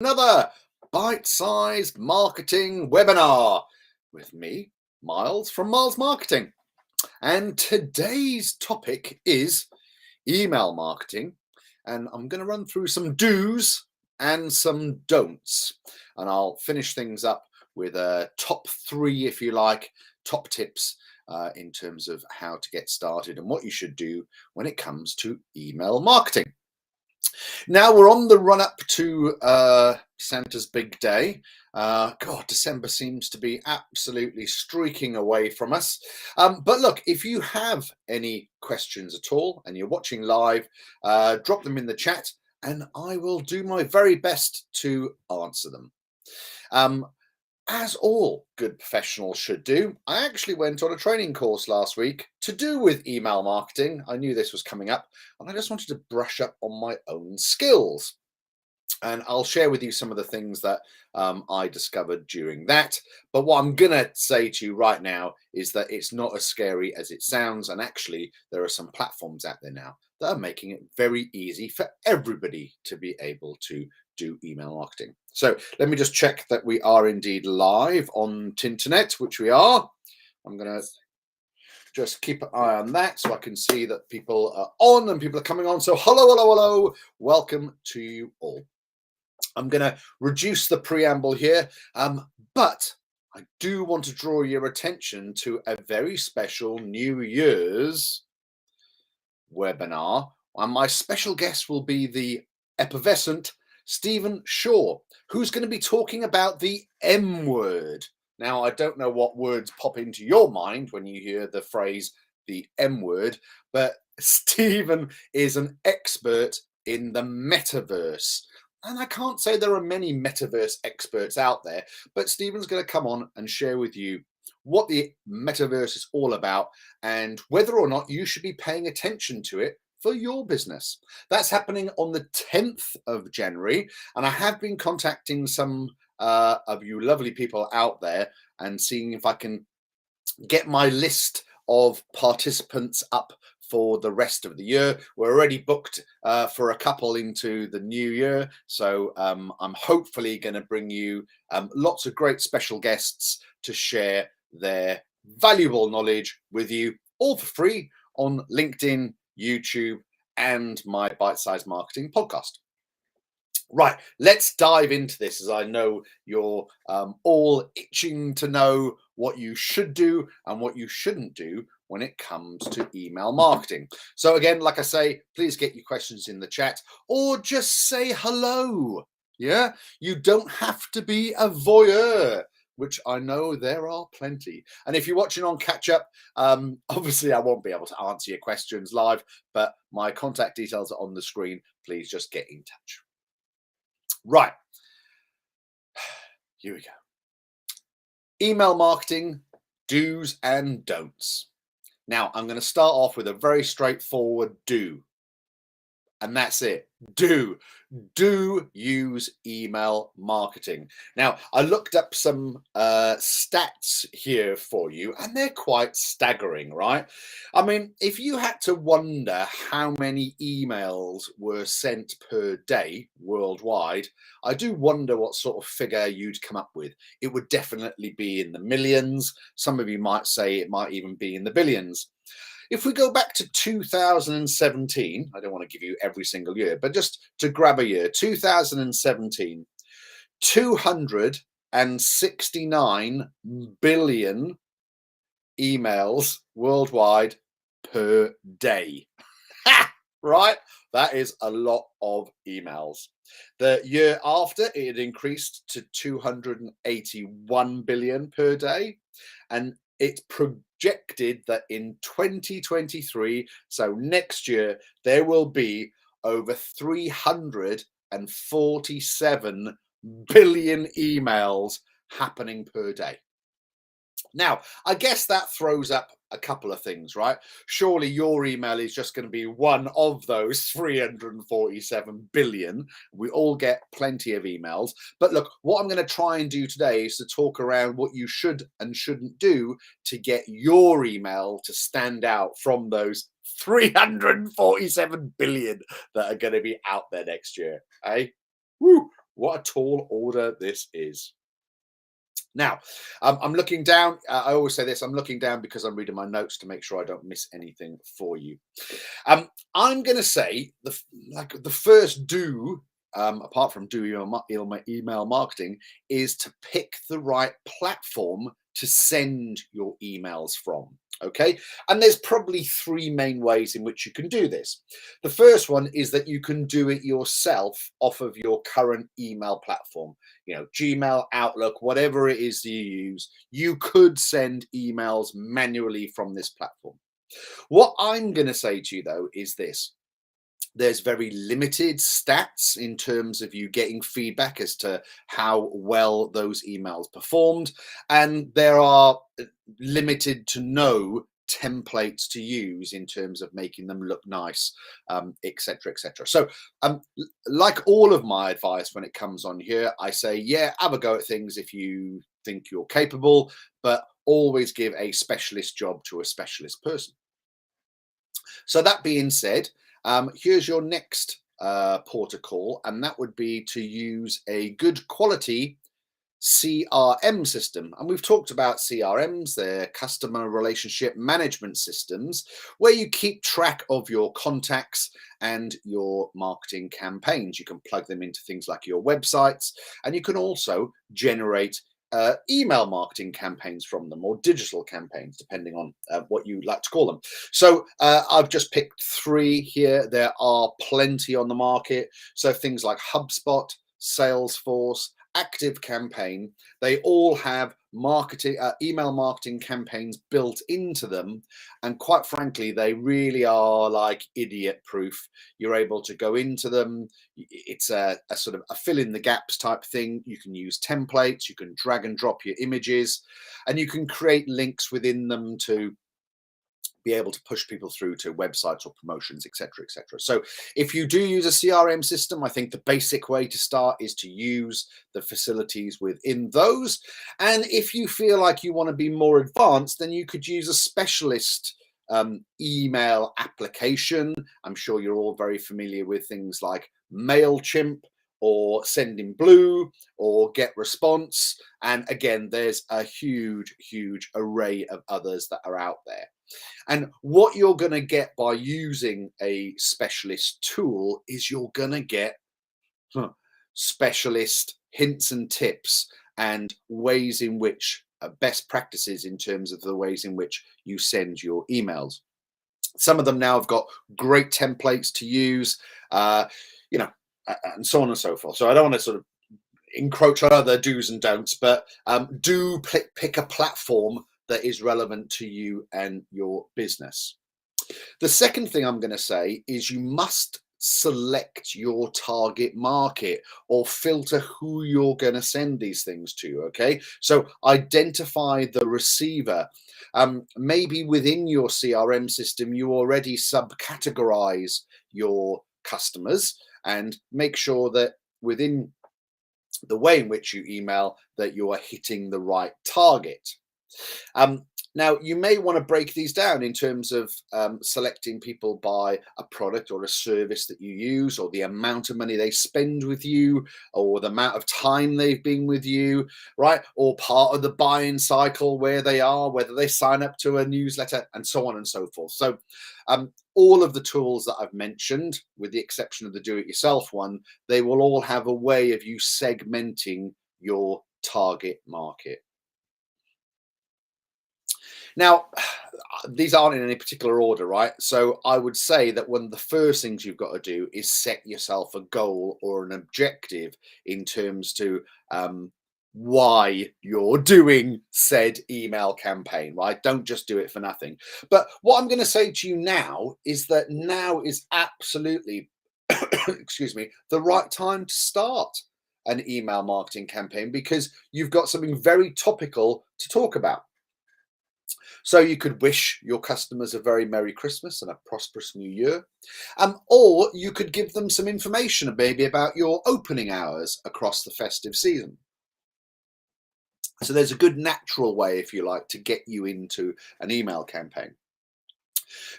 Another bite-sized marketing webinar with me, Miles from Miles Marketing. And today's topic is email marketing. And I'm going to run through some do's and some don'ts. And I'll finish things up with a top three, if you like, top tips in terms of how to get started and what you should do when it comes to email marketing. Now we're on the run up to Santa's big day. God, December seems to be absolutely streaking away from us. But look, if you have any questions at all and you're watching live, drop them in the chat and I will do my very best to answer them. As all good professionals should do, I actually went on a training course last week to do with email marketing. I knew this was coming up and I just wanted to brush up on my own skills. And I'll share with you some of the things that I discovered during that. But what I'm going to say to you right now is that it's not as scary as it sounds. And actually, there are some platforms out there now that are making it very easy for everybody to be able to do email marketing. So let me just check that we are indeed live on Tinternet, which we are. I'm going to just keep an eye on that so I can see that people are on and people are coming on. So hello. Welcome to you all. I'm going to reduce the preamble here, but I do want to draw your attention to a very special New Year's webinar. And my special guest will be the effervescent Stephen Shaw, who's going to be talking about the M word. Now, I don't know what words pop into your mind when you hear the phrase the M word, but Stephen is an expert in the metaverse. And I can't say there are many metaverse experts out there, but Stephen's going to come on and share with you what the metaverse is all about and whether or not you should be paying attention to it for your business. That's happening on the 10th of January. And I have been contacting some of you lovely people out there and seeing if I can get my list of participants up for the rest of the year. We're already booked for a couple into the new year. So I'm hopefully going to bring you lots of great special guests to share their valuable knowledge with you, all for free on LinkedIn, YouTube, and my Bite Size Marketing podcast. Right, let's dive into this, as I know you're all itching to know what you should do and what you shouldn't do when it comes to email marketing. So again, like I say, please get your questions in the chat or just say hello. Yeah, you don't have to be a voyeur, which I know there are plenty. And if you're watching on catch up, obviously I won't be able to answer your questions live, but my contact details are on the screen. Please just get in touch. Right, here we go. Email marketing, do's and don'ts. Now, I'm going to start off with a very straightforward do. And that's it. Do use email marketing. Now, I looked up some stats here for you, and they're quite staggering, right? I mean, if you had to wonder how many emails were sent per day worldwide, I do wonder what sort of figure you'd come up with. It would definitely be in the millions. Some of you might say it might even be in the billions. If we go back to 2017, I don't want to give you every single year, but just to grab a year, 2017, 269 billion emails worldwide per day. Right? That is a lot of emails. The year after, it had increased to 281 billion per day. And it's projected that in 2023, so next year, there will be over 347 billion emails happening per day. Now, I guess that throws up a couple of things, right? Surely your email is just going to be one of those 347 billion. We all get plenty of emails. But look, what I'm going to try and do today is to talk around what you should and shouldn't do to get your email to stand out from those 347 billion that are going to be out there next year. Eh? Woo! What a tall order this is. Now, I'm looking down. I always say this. I'm looking down because I'm reading my notes to make sure I don't miss anything for you. I'm going to say the first do, apart from do email marketing, is to pick the right platform to send your emails from. Okay, and there's probably three main ways in which you can do this. The first one is that you can do it yourself off of your current email platform. Gmail, Outlook, whatever it is that you use, you could send emails manually from this platform. What I'm going to say to you, though, is this. There's very limited stats in terms of you getting feedback as to how well those emails performed. And there are limited to no templates to use in terms of making them look nice, etc., etc. So like all of my advice when it comes on here, I say, yeah, have a go at things if you think you're capable, but always give a specialist job to a specialist person. So that being said, here's your next port of call, and that would be to use a good quality CRM system. And we've talked about CRMs, they're customer relationship management systems, where you keep track of your contacts and your marketing campaigns. You can plug them into things like your websites, and you can also generate email marketing campaigns from them, or digital campaigns, depending on what you like to call them. So I've just picked three here. There are plenty on the market. So things like HubSpot, Salesforce, ActiveCampaign, they all have email marketing campaigns built into them, and quite frankly they really are like idiot proof. You're able to go into them. It's a sort of a fill in the gaps type thing. You can use templates, you can drag and drop your images, and you can create links within them to be able to push people through to websites or promotions, etc., etc. So if you do use a CRM system, I think the basic way to start is to use the facilities within those. And if you feel like you want to be more advanced, then you could use a specialist email application. I'm sure you're all very familiar with things like MailChimp or Sendinblue or GetResponse. And again, there's a huge array of others that are out there. And what you're going to get by using a specialist tool is you're going to get specialist hints and tips and ways in which best practices in terms of the ways in which you send your emails. Some of them now have got great templates to use, and so on and so forth. So I don't want to sort of encroach on other do's and don'ts, but do pick a platform that is relevant to you and your business. The second thing I'm going to say is you must select your target market or filter who you're going to send these things to. Okay, so identify the receiver. Maybe within your CRM system you already subcategorize your customers, and make sure that within the way in which you email that you are hitting the right target. Now, you may want to break these down in terms of selecting people by a product or a service that you use, or the amount of money they spend with you, or the amount of time they've been with you, right? Or part of the buying cycle where they are, whether they sign up to a newsletter, and so on and so forth. So all of the tools that I've mentioned, with the exception of the do-it-yourself one, they will all have a way of you segmenting your target market. Now, these aren't in any particular order, right? So I would say that one of the first things you've got to do is set yourself a goal or an objective in terms to why you're doing said email campaign, right? Don't just do it for nothing. But what I'm going to say to you now is that now is absolutely, excuse me, the right time to start an email marketing campaign, because you've got something very topical to talk about. So you could wish your customers a very Merry Christmas and a prosperous New Year. Or you could give them some information maybe about your opening hours across the festive season. So there's a good natural way, if you like, to get you into an email campaign.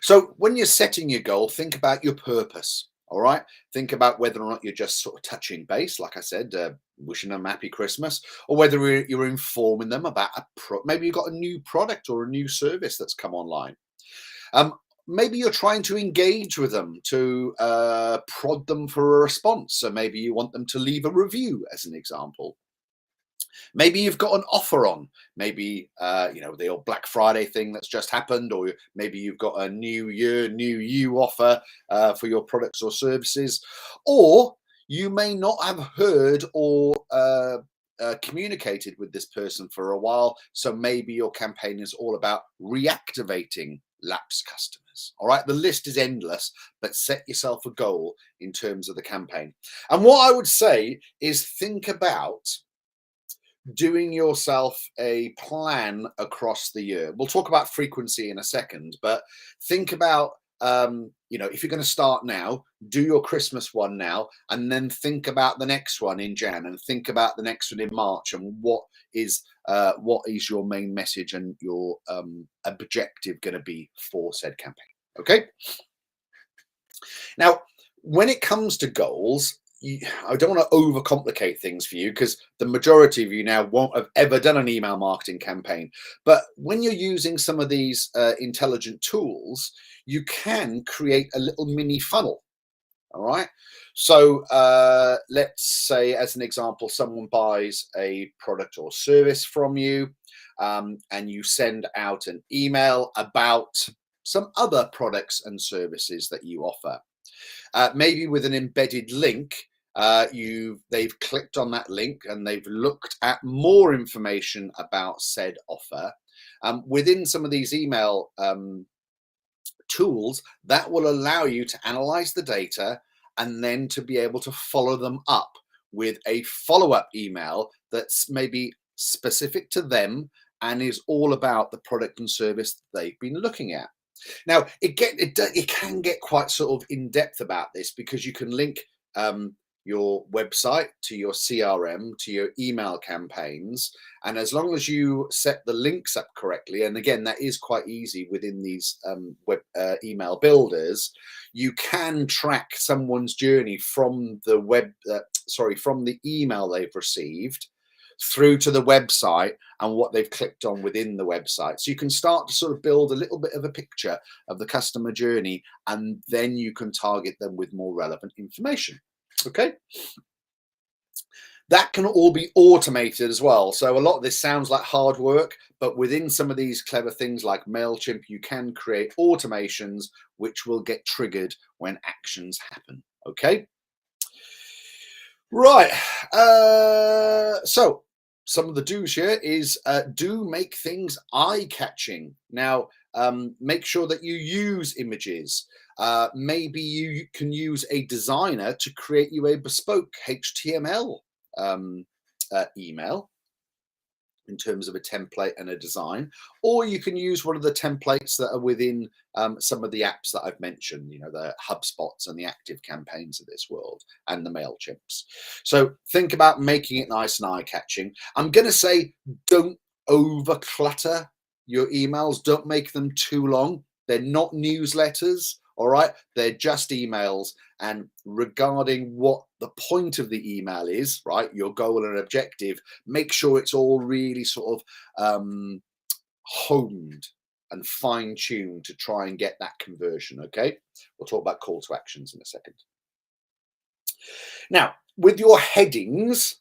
So when you're setting your goal, think about your purpose. All right. Think about whether or not you're just sort of touching base, like I said, wishing them happy Christmas, or whether you're informing them about maybe you've got a new product or a new service that's come online. Um, Maybe you're trying to engage with them to prod them for a response. So maybe you want them to leave a review, as an example. Maybe you've got an offer on, maybe the old Black Friday thing that's just happened, or maybe you've got a new year, new you offer for your products or services, or you may not have heard or communicated with this person for a while. So maybe your campaign is all about reactivating lapsed customers. All right, the list is endless, but set yourself a goal in terms of the campaign. And what I would say is think about doing yourself a plan across the year. We'll talk about frequency in a second, but think about if you're going to start now, do your Christmas one now, and then think about the next one in Jan, and think about the next one in March, and what is your main message and your objective going to be for said campaign. Okay. Now, when it comes to goals, I don't want to overcomplicate things for you, because the majority of you now won't have ever done an email marketing campaign. But when you're using some of these intelligent tools, you can create a little mini funnel. All right. So let's say, as an example, someone buys a product or service from you, and you send out an email about some other products and services that you offer. Maybe with an embedded link, they've clicked on that link and they've looked at more information about said offer. Within some of these email tools, that will allow you to analyze the data and then to be able to follow them up with a follow-up email that's maybe specific to them and is all about the product and service they've been looking at. Now, it can get quite sort of in depth about this, because you can link your website to your CRM, to your email campaigns. And as long as you set the links up correctly, and again, that is quite easy within these email builders, you can track someone's journey from the from the email they've received through to the website and what they've clicked on within the website. So you can start to sort of build a little bit of a picture of the customer journey, and then you can target them with more relevant information. Okay. That can all be automated as well. So a lot of this sounds like hard work, but within some of these clever things like MailChimp, you can create automations which will get triggered when actions happen. Okay. Right. So some of the do's here is do make things eye-catching. Now, make sure that you use images. Maybe you can use a designer to create you a bespoke HTML email in terms of a template and a design, or you can use one of the templates that are within some of the apps that I've mentioned, the HubSpots and the Active Campaigns of this world, and the MailChimps. So think about making it nice and eye-catching. I'm going to say, don't over clutter your emails. Don't make them too long. They're not newsletters. All right, they're just emails. And regarding what the point of the email is, right, your goal and objective, make sure it's all really sort of honed and fine-tuned to try and get that conversion. Okay, we'll talk about call to actions in a second. Now, with your headings,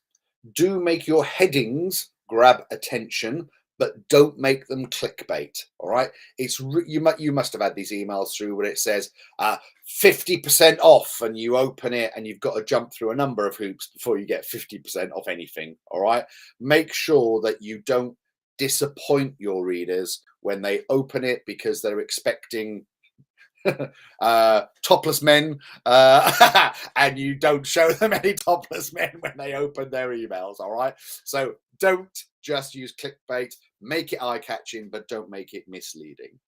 do make your headings grab attention, but don't make them clickbait. All right, you must have had these emails through where it says 50% off, and you open it and you've got to jump through a number of hoops before you get 50% off anything. All right, make sure that you don't disappoint your readers when they open it, because they're expecting topless men, and you don't show them any topless men when they open their emails. All right, so don't just use clickbait. Make it eye-catching, but don't make it misleading.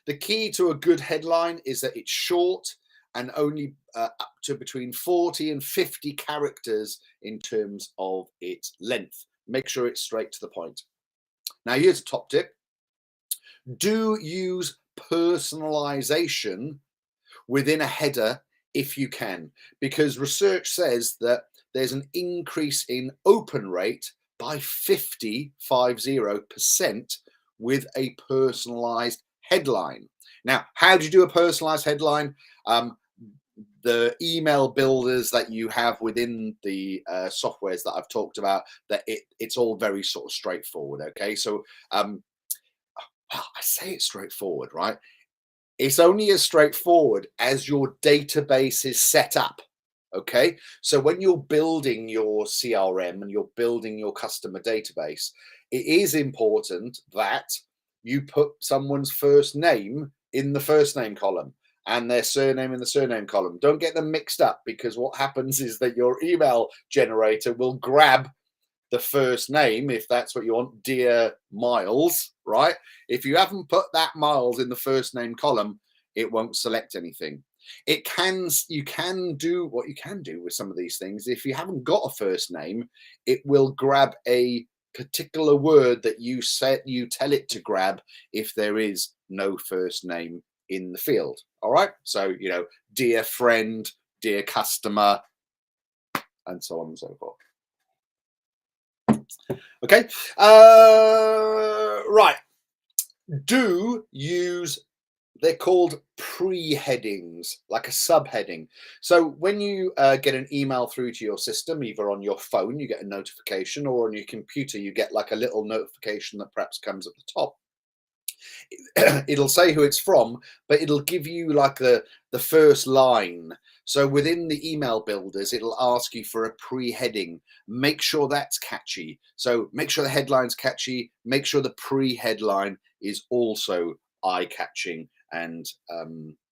The key to a good headline is that it's short and only up to between 40 and 50 characters in terms of its length. Make sure it's straight to the point. Now, here's a top tip. Do use personalization within a header if you can, because research says that there's an increase in open rate by 50% with a personalized headline. Now, how do you do a personalized headline? The email builders that you have within the softwares that I've talked about, that it's all very sort of straightforward. Okay, so well, I say it's straightforward, right? It's only as straightforward as your database is set up. Okay, so when you're building your CRM and you're building your customer database, it is important that you put someone's first name in the first name column and their surname in the surname column. Don't get them mixed up, because what happens is that your email generator will grab the first name, if that's what you want, dear Miles, right? If you haven't put that Miles in the first name column, it won't select anything. You can do what you can do with some of these things. If you haven't got a first name, it will grab a particular word that you tell it to grab if there is no first name in the field. All right, so dear friend, dear customer, and so on and so forth. Okay, right. Do use, they're called pre-headings, like a subheading. So when you get an email through to your system, either on your phone, you get a notification, or on your computer, you get like a little notification that perhaps comes at the top. It'll say who it's from, but it'll give you like the first line. So within the email builders, it'll ask you for a pre-heading. Make sure that's catchy. So make sure the headline's catchy. Make sure the pre-headline is also eye-catching and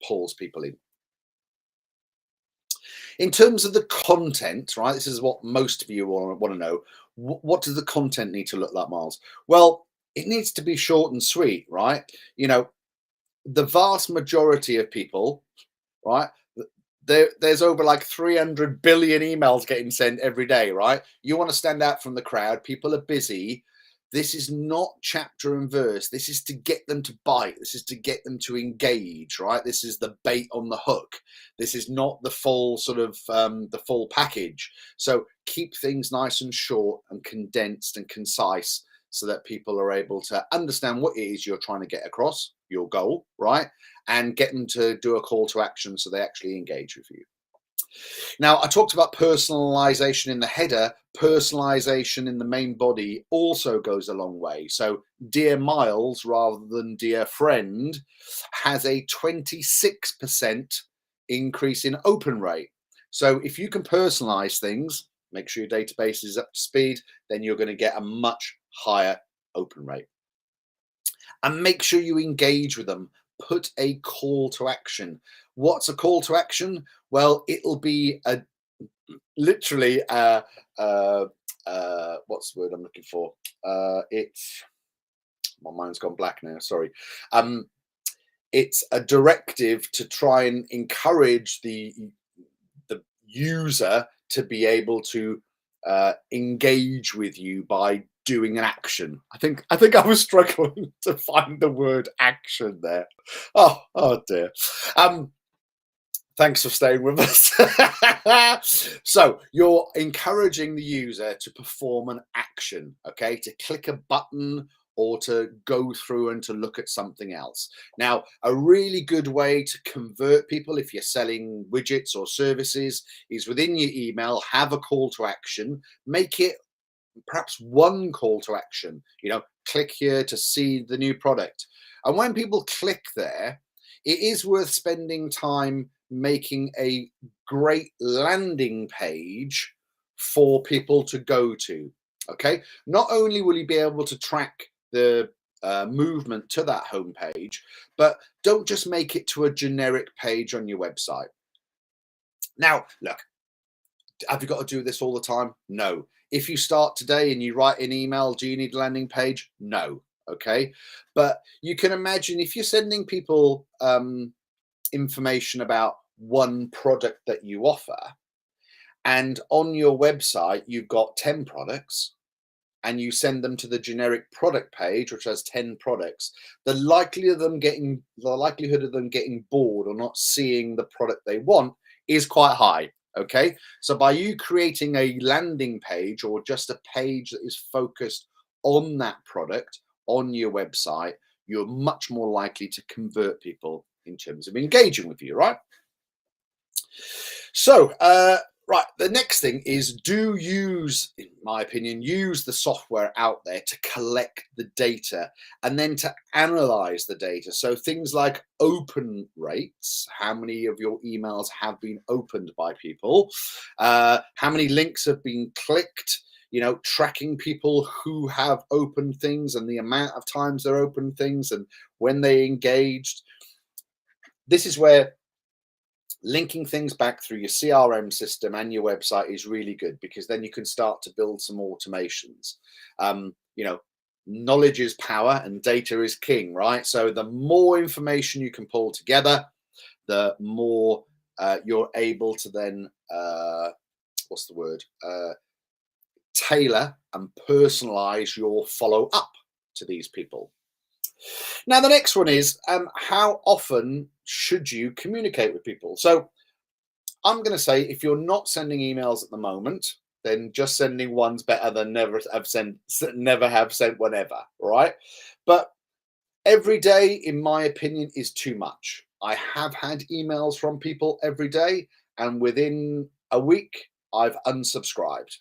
pulls people in. In terms of the content, right? This is what most of you want to know. What does the content need to look like, Miles? Well, it needs to be short and sweet, right? The vast majority of people, right? There's over like 300 billion emails getting sent every day, right? You want to stand out from the crowd. People are busy. This is not chapter and verse. This is to get them to bite. This is to get them to engage, right? This is the bait on the hook. This is not the full sort of the full package. So keep things nice and short and condensed and concise, so that people are able to understand what it is you're trying to get across, your goal, right? And get them to do a call to action so they actually engage with you. Now, I talked about personalization in the header. Personalization in the main body also goes a long way. So dear Miles rather than dear friend has a 26% increase in open rate. So if you can personalize things, make sure your database is up to speed, then you're going to get a much higher open rate. And make sure you engage with them. Put a call to action. What's a call to action? Well, it'll be literally what's the word I'm looking for? It's, my mind's gone black now, sorry. It's a directive to try and encourage the user to be able to engage with you by doing an action. I think I was struggling to find the word action there. Oh dear. Thanks for staying with us. So you're encouraging the user to perform an action, okay, to click a button or to go through and to look at something else. Now, a really good way to convert people, if you're selling widgets or services, is within your email, have a call to action, make it perhaps one call to action, click here to see the new product. And when people click there, it is worth spending time making a great landing page for people to go to. Okay, not only will you be able to track the movement to that homepage, but don't just make it to a generic page on your website. Now, look, have you got to do this all the time? No. If you start today and you write an email, do you need a landing page? No. Okay, but you can imagine if you're sending people information about one product that you offer, and on your website you've got 10 products, and you send them to the generic product page, which has 10 products, the likelihood of them getting bored or not seeing the product they want is quite high. Okay, so by you creating a landing page or just a page that is focused on that product on your website, you're much more likely to convert people in terms of engaging with you, right? So, right, the next thing is do use, in my opinion, use the software out there to collect the data and then to analyze the data. So things like open rates, how many of your emails have been opened by people, how many links have been clicked, you know, tracking people who have opened things and the amount of times they're opened things and when they engaged. This is where linking things back through your CRM system and your website is really good, because then you can start to build some automations. You know, knowledge is power and data is king, right? So the more information you can pull together, the more you're able to then, what's the word? Tailor and personalize your follow up to these people. Now, the next one is how often should you communicate with people? So I'm going to say if you're not sending emails at the moment, then just sending one's better than never have sent whenever, right? But every day, in my opinion, is too much. I have had emails from people every day, and within a week, I've unsubscribed.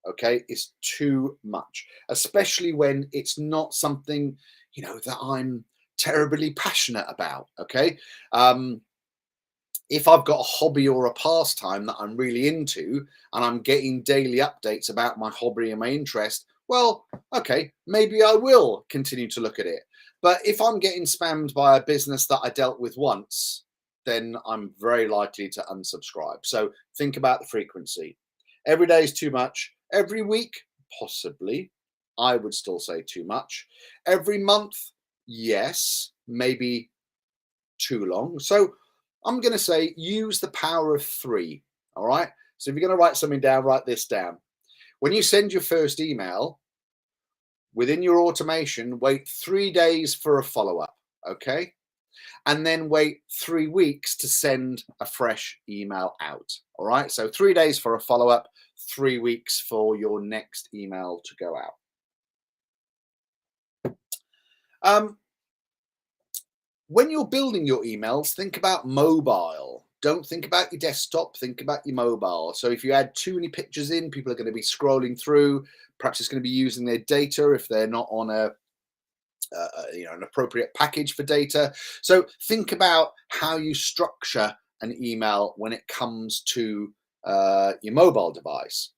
Okay, it's too much, especially when it's not something, you know, that I'm terribly passionate about. Okay, if I've got a hobby or a pastime that I'm really into and I'm getting daily updates about my hobby and my interest, well, okay, maybe I will continue to look at it. But if I'm getting spammed by a business that I dealt with once, then I'm very likely to unsubscribe. So think about the frequency. Every day is too much. Every week, possibly. I would still say too much. Every month, yes, maybe too long. So I'm going to say use the power of 3. All right. So if you're going to write something down, write this down. When you send your first email, within your automation, wait 3 days for a follow up. Okay. And then wait 3 weeks to send a fresh email out. All right. So 3 days for a follow up, 3 weeks for your next email to go out. When you're building your emails, think about mobile. Don't think about your desktop, think about your mobile. So if you add too many pictures in, people are going to be scrolling through. Perhaps it's going to be using their data if they're not on an appropriate package for data. So think about how you structure an email when it comes to your mobile device.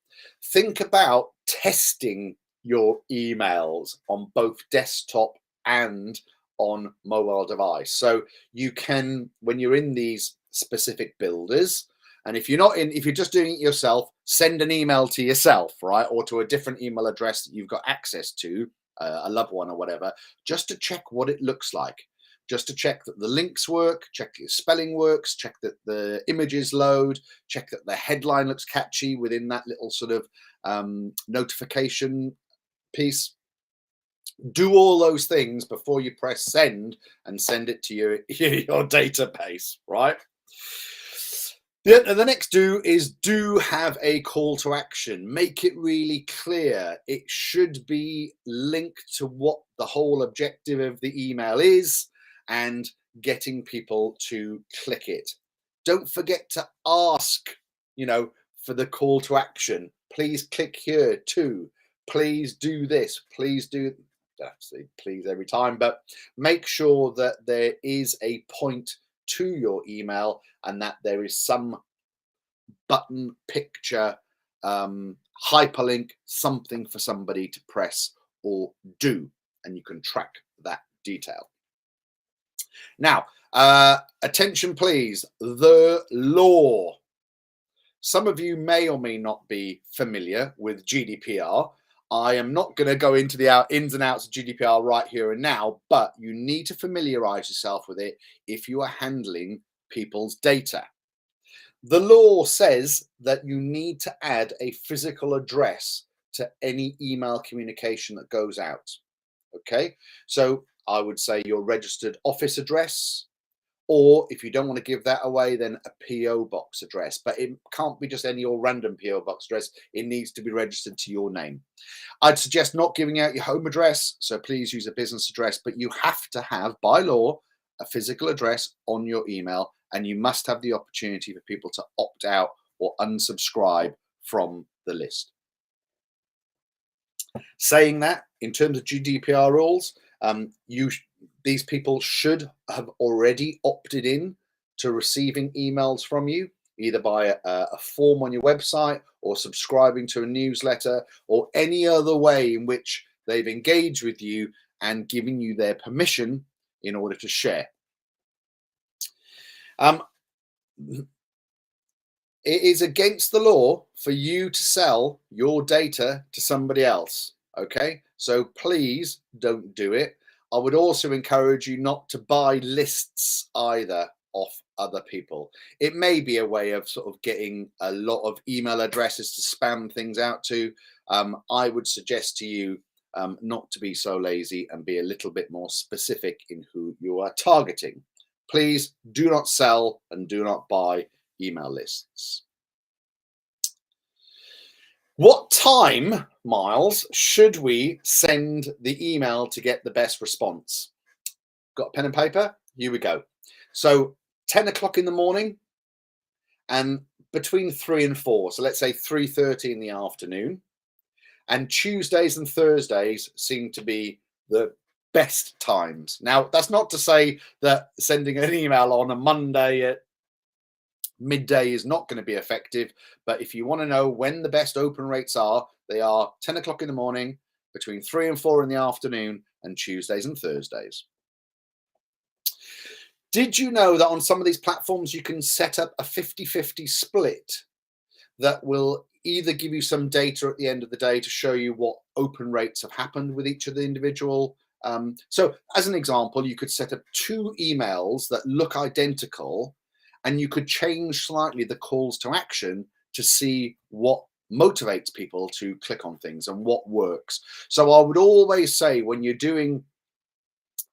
Think about testing your emails on both desktop and on mobile device. So you can, when you're in these specific builders, and if you're just doing it yourself, send an email to yourself, right? Or to a different email address that you've got access to, a loved one or whatever, just to check what it looks like, just to check that the links work, check the spelling works, check that the images load, check that the headline looks catchy within that little sort of notification piece. Do all those things before you press send and send it to your database, right? The next do have a call to action. Make it really clear. It should be linked to what the whole objective of the email is and getting people to click it. Don't forget to ask, for the call to action. Please click here too. Please do this. Please do. Say please every time, but make sure that there is a point to your email and that there is some button, picture, hyperlink, something for somebody to press or do, and you can track that detail. Now, attention please, the law. Some of you may or may not be familiar with GDPR. I am not going to go into the ins and outs of GDPR right here and now, but you need to familiarize yourself with it if you are handling people's data. The law says that you need to add a physical address to any email communication that goes out. Okay, so I would say your registered office address Or if you don't want to give that away, then a PO box address. But it can't be just any old random PO box address. It needs to be registered to your name. I'd suggest not giving out your home address, so please use a business address, but you have to have, by law, a physical address on your email, and you must have the opportunity for people to opt out or unsubscribe from the list. Saying that, in terms of GDPR rules, these people should have already opted in to receiving emails from you, either by a form on your website or subscribing to a newsletter or any other way in which they've engaged with you and given you their permission in order to share. It is against the law for you to sell your data to somebody else. Okay, so please don't do it. I would also encourage you not to buy lists either off other people. It may be a way of sort of getting a lot of email addresses to spam things out to. I would suggest to you not to be so lazy and be a little bit more specific in who you are targeting. Please do not sell and do not buy email lists. What time, Miles, should we send the email to get the best response? Got a pen and paper? Here we go. So 10 o'clock in the morning and between 3 and 4. So let's say 3:30 in the afternoon. And Tuesdays and Thursdays seem to be the best times. Now, that's not to say that sending an email on a Monday at midday is not going to be effective, but if you want to know when the best open rates are, they are 10 o'clock in the morning, between 3 and 4 in the afternoon, and Tuesdays and Thursdays. Did you know that on some of these platforms you can set up a 50-50 split that will either give you some data at the end of the day to show you what open rates have happened with each of the individual? So as an example, you could set up 2 emails that look identical, and you could change slightly the calls to action to see what motivates people to click on things and what works. So I would always say when you're doing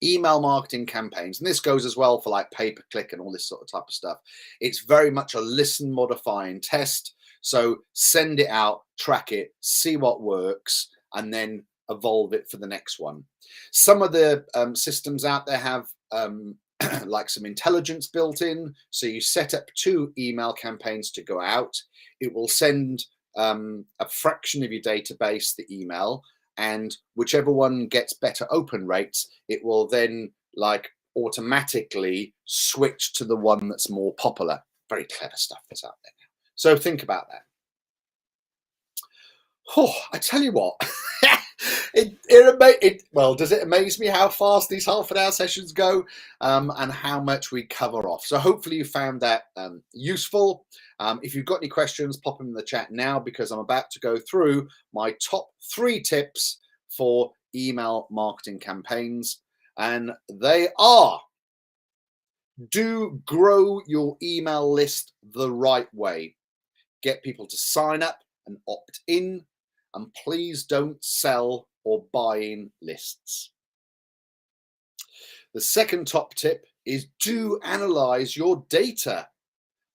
email marketing campaigns, and this goes as well for like pay-per-click and all this sort of type of stuff, it's very much a listen, modify, and test. So send it out, track it, see what works, and then evolve it for the next one. Some of the systems out there have like some intelligence built in. So you set up 2 email campaigns to go out. It will send a fraction of your database the email, and whichever one gets better open rates, it will then like automatically switch to the one that's more popular. Very clever stuff that's out there now. So think about that. Oh, I tell you what, well, does it amaze me how fast these half-an-hour sessions go and how much we cover off? So hopefully you found that useful. If you've got any questions, pop them in the chat now, because I'm about to go through my top 3 tips for email marketing campaigns. And they are: do grow your email list the right way. Get people to sign up and opt in. And please don't sell or buy in lists. The second top tip is do analyze your data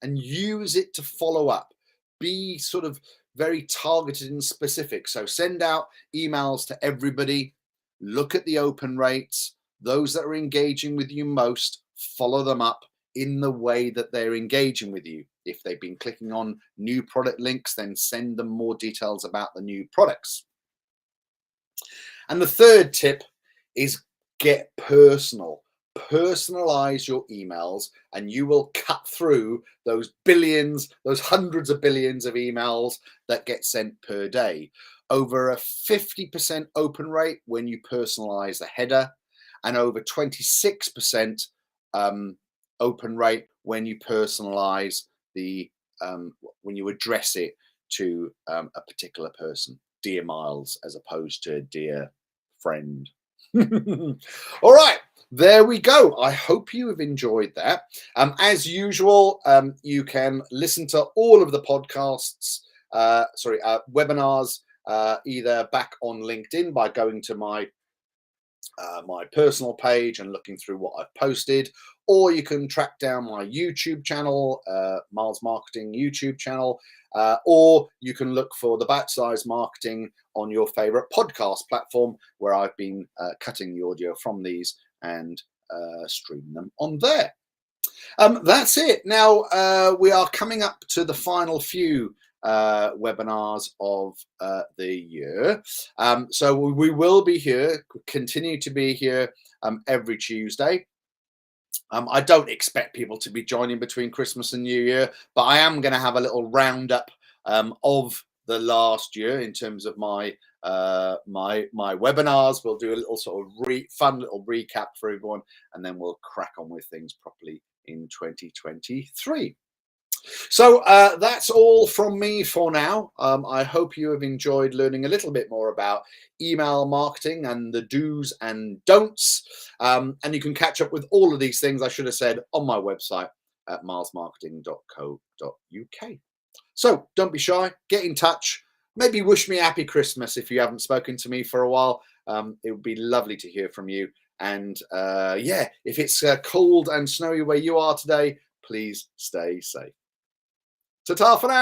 and use it to follow up. Be sort of very targeted and specific. So send out emails to everybody, look at the open rates, those that are engaging with you most, follow them up in the way that they're engaging with you. If they've been clicking on new product links, then send them more details about the new products. And the third tip is get personal. Personalize your emails, and you will cut through those billions, those hundreds of billions of emails that get sent per day. Over a 50% open rate when you personalize the header, and over 26% open rate when you personalize the when you address it to a particular person. Dear Miles, as opposed to dear friend. All right, there we go. I hope you have enjoyed that. As usual, you can listen to all of the podcasts, webinars, either back on LinkedIn by going to my my personal page and looking through what I've posted, or you can track down my YouTube channel, Miles Marketing YouTube channel, or you can look for the Bite Size Marketing on your favorite podcast platform, where I've been cutting the audio from these and streaming them on there. That's it. Now we are coming up to the final few webinars of the year. So we will be here, continue to be here every Tuesday. I don't expect people to be joining between Christmas and New Year, but I am going to have a little roundup of the last year in terms of my my webinars. We'll do a little sort of fun little recap for everyone, and then we'll crack on with things properly in 2023. So that's all from me for now. I hope you have enjoyed learning a little bit more about email marketing and the do's and don'ts. And you can catch up with all of these things, I should have said, on my website at milesmarketing.co.uk. So don't be shy, get in touch. Maybe wish me a happy Christmas if you haven't spoken to me for a while. It would be lovely to hear from you. And yeah, if it's cold and snowy where you are today, please stay safe. Ta-ta for now.